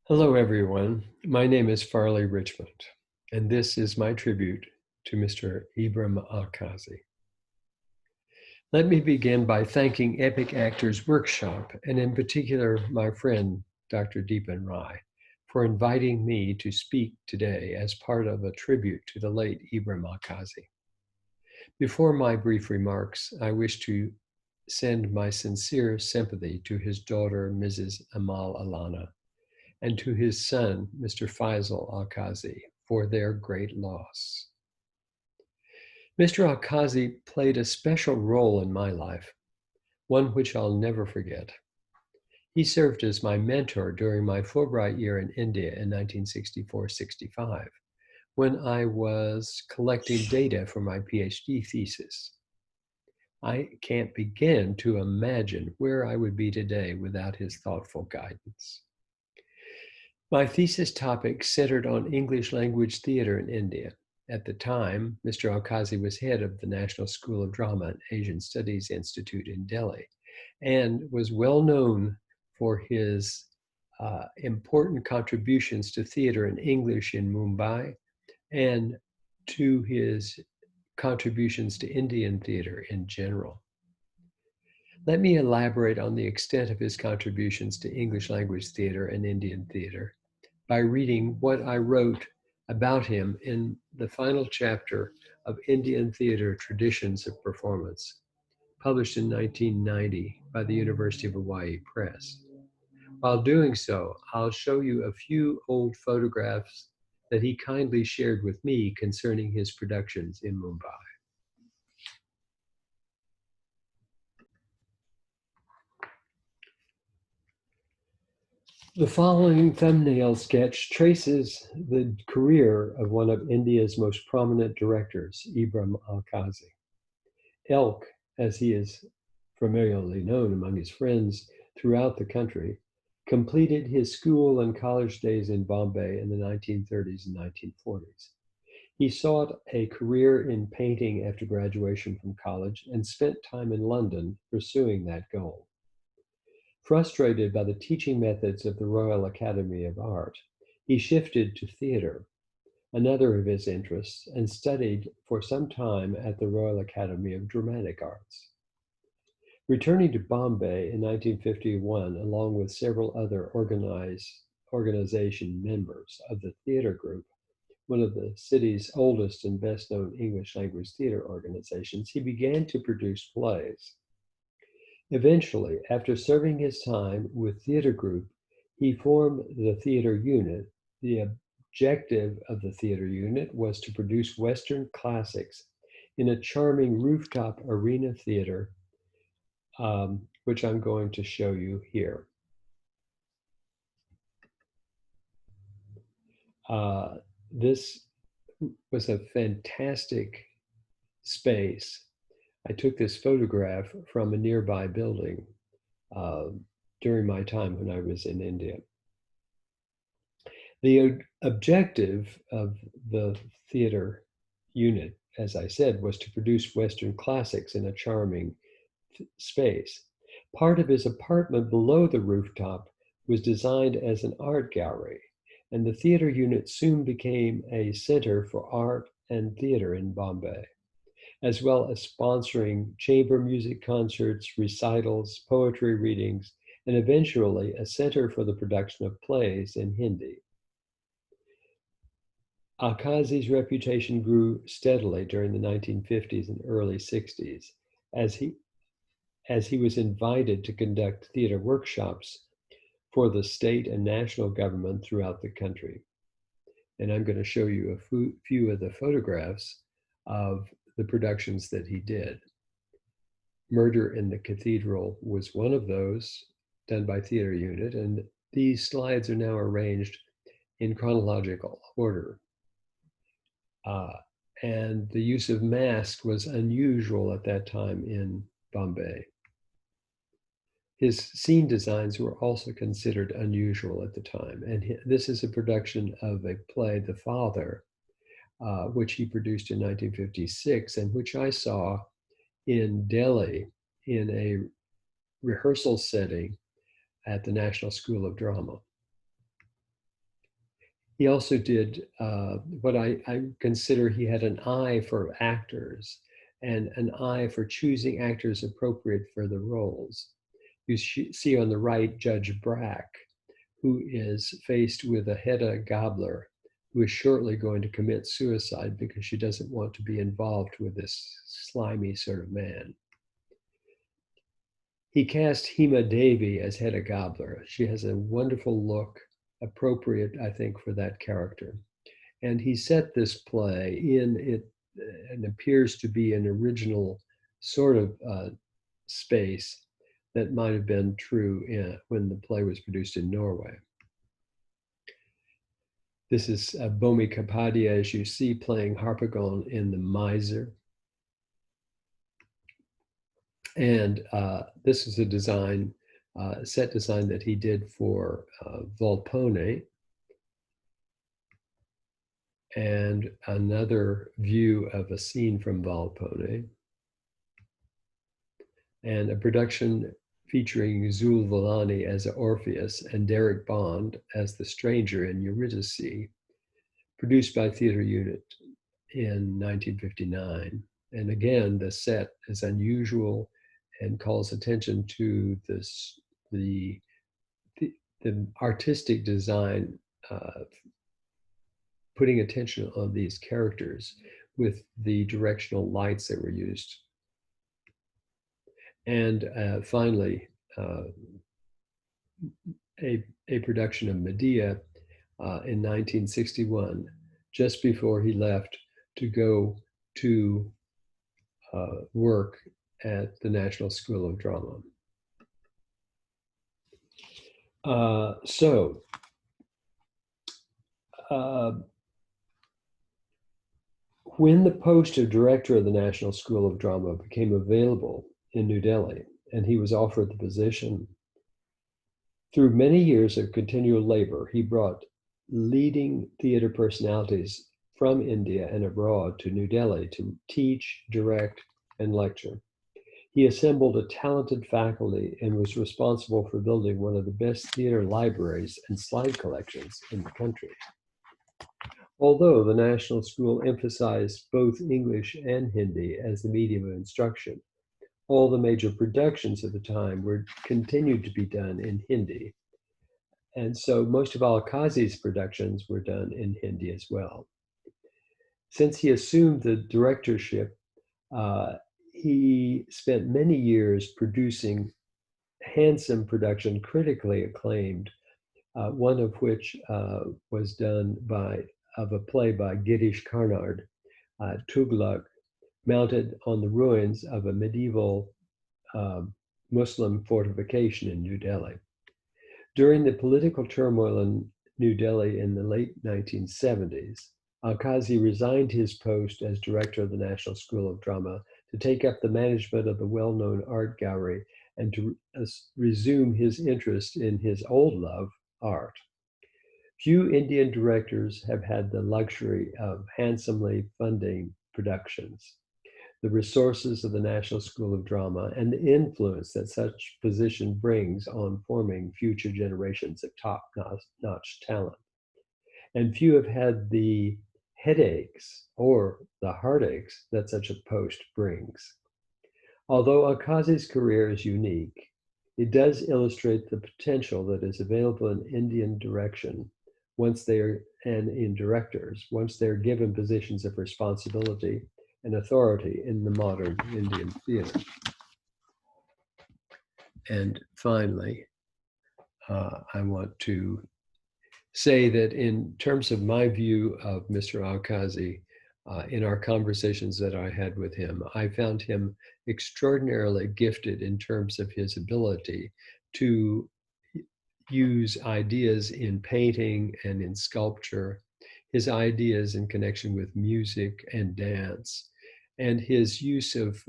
Hello, everyone. My name is Farley Richmond, and this is my tribute to Mr. Ibram Alkazi. Let me begin by thanking Epic Actors Workshop, and in particular, my friend, Dr. Deepan Rai, for inviting me to speak today as part of a tribute to the late Ibram Alkazi. Before my brief remarks, I wish to send my sincere sympathy to his daughter, Mrs. Amal Alana, and to his son, Mr. Faisal Alkazi, for their great loss. Mr. Alkazi played a special role in my life, one which I'll never forget. He served as my mentor during my Fulbright year in India in 1964-65, when I was collecting data for my PhD thesis. I can't begin to imagine where I would be today without his thoughtful guidance. My thesis topic centered on English language theater in India. At the time, Mr. Alkazi was head of the National School of Drama and Asian Studies Institute in Delhi and was well known for his important contributions to theater in English in Mumbai and to his contributions to Indian theater in general. Let me elaborate on the extent of his contributions to English language theater and Indian theater by reading what I wrote about him in the final chapter of Indian Theater Traditions of Performance, published in 1990 by the University of Hawaii Press. While doing so, I'll show you a few old photographs that he kindly shared with me concerning his productions in Mumbai. The following thumbnail sketch traces the career of one of India's most prominent directors, Ibram Alkazi. Elk, as he is familiarly known among his friends throughout the country, completed his school and college days in Bombay in the 1930s and 1940s. He sought a career in painting after graduation from college and spent time in London pursuing that goal. Frustrated by the teaching methods of the Royal Academy of Art, he shifted to theater, another of his interests, and studied for some time at the Royal Academy of Dramatic Arts. Returning to Bombay in 1951, along with several other organization members of the theater group, one of the city's oldest and best-known English language theater organizations, he began to produce plays. Eventually, after serving his time with theater group, he formed the theater unit. The objective of the theater unit was to produce Western classics in a charming rooftop arena theater, which I'm going to show you here. This was a fantastic space. I took this photograph from a nearby building during my time when I was in India. The objective of the theater unit, as I said, was to produce Western classics in a charming space. Part of his apartment below the rooftop was designed as an art gallery, and the theater unit soon became a center for art and theater in Bombay, as well as sponsoring chamber music concerts, recitals, poetry readings, and eventually a center for the production of plays in Hindi. Alkazi's reputation grew steadily during the 1950s and early 60s as he was invited to conduct theater workshops for the state and national government throughout the country. And I'm going to show you a few of the photographs of the productions that he did. Murder in the Cathedral was one of those, done by theater unit, and these slides are now arranged in chronological order. And the use of masks was unusual at that time in Bombay. His scene designs were also considered unusual at the time. And this is a production of a play, The Father, which he produced in 1956, and which I saw in Delhi in a rehearsal setting at the National School of Drama. He also did what I consider he had an eye for actors and an eye for choosing actors appropriate for the roles. You see on the right Judge Brack, who is faced with a Hedda Gabler, who is shortly going to commit suicide because she doesn't want to be involved with this slimy sort of man. He cast Hema Devi as Hedda Gabler. She has a wonderful look, appropriate, I think, for that character. And he set this play in it and appears to be an original sort of space that might have been true when the play was produced in Norway. This is Bomi Kapadia, as you see, playing Harpagon in The Miser. And this is a design, set design that he did for Volpone. And another view of a scene from Volpone. And a production featuring Zul Villani as Orpheus and Derek Bond as the stranger in Eurydice, produced by Theater Unit in 1959. And again, the set is unusual and calls attention to this, the artistic design, putting attention on these characters with the directional lights that were used. And finally, a production of Medea in 1961, just before he left to go to work at the National School of Drama. When the post of director of the National School of Drama became available in New Delhi, and he was offered the position, through many years of continual labor, he brought leading theater personalities from India and abroad to New Delhi to teach, direct, and lecture. He assembled a talented faculty and was responsible for building one of the best theater libraries and slide collections in the country. Although the National School emphasized both English and Hindi as the medium of instruction, all the major productions at the time continued to be done in Hindi. And so most of alkazi's productions were done in Hindi as well. Since he assumed the directorship, he spent many years producing handsome production, critically acclaimed, one of which was done of a play by Girish Karnad, Tughlaq, mounted on the ruins of a medieval Muslim fortification in New Delhi. During the political turmoil in New Delhi in the late 1970s, Alkazi resigned his post as director of the National School of Drama to take up the management of the well-known art gallery and to resume his interest in his old love, art. Few Indian directors have had the luxury of handsomely funding productions. The resources of the National School of Drama and the influence that such position brings on forming future generations of top-notch talent. And few have had the headaches or the heartaches that such a post brings. Although Alkazi's career is unique, it does illustrate the potential that is available in Indian direction in directors once they're given positions of responsibility and authority in the modern Indian theater. And finally, I want to say that in terms of my view of Mr. Alkazi, in our conversations that I had with him, I found him extraordinarily gifted in terms of his ability to use ideas in painting and in sculpture, his ideas in connection with music and dance, and his use of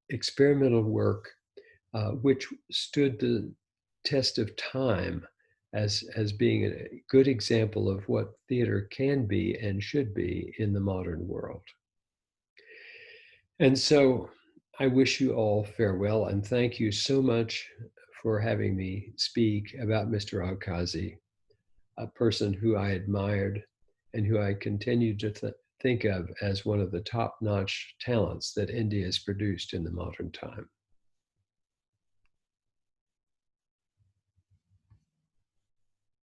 experimental work, which stood the test of time as being a good example of what theater can be and should be in the modern world. And so I wish you all farewell and thank you so much for having me speak about Mr. Alkazi. a person who I admired and who I continue to think of as one of the top-notch talents that India has produced in the modern time.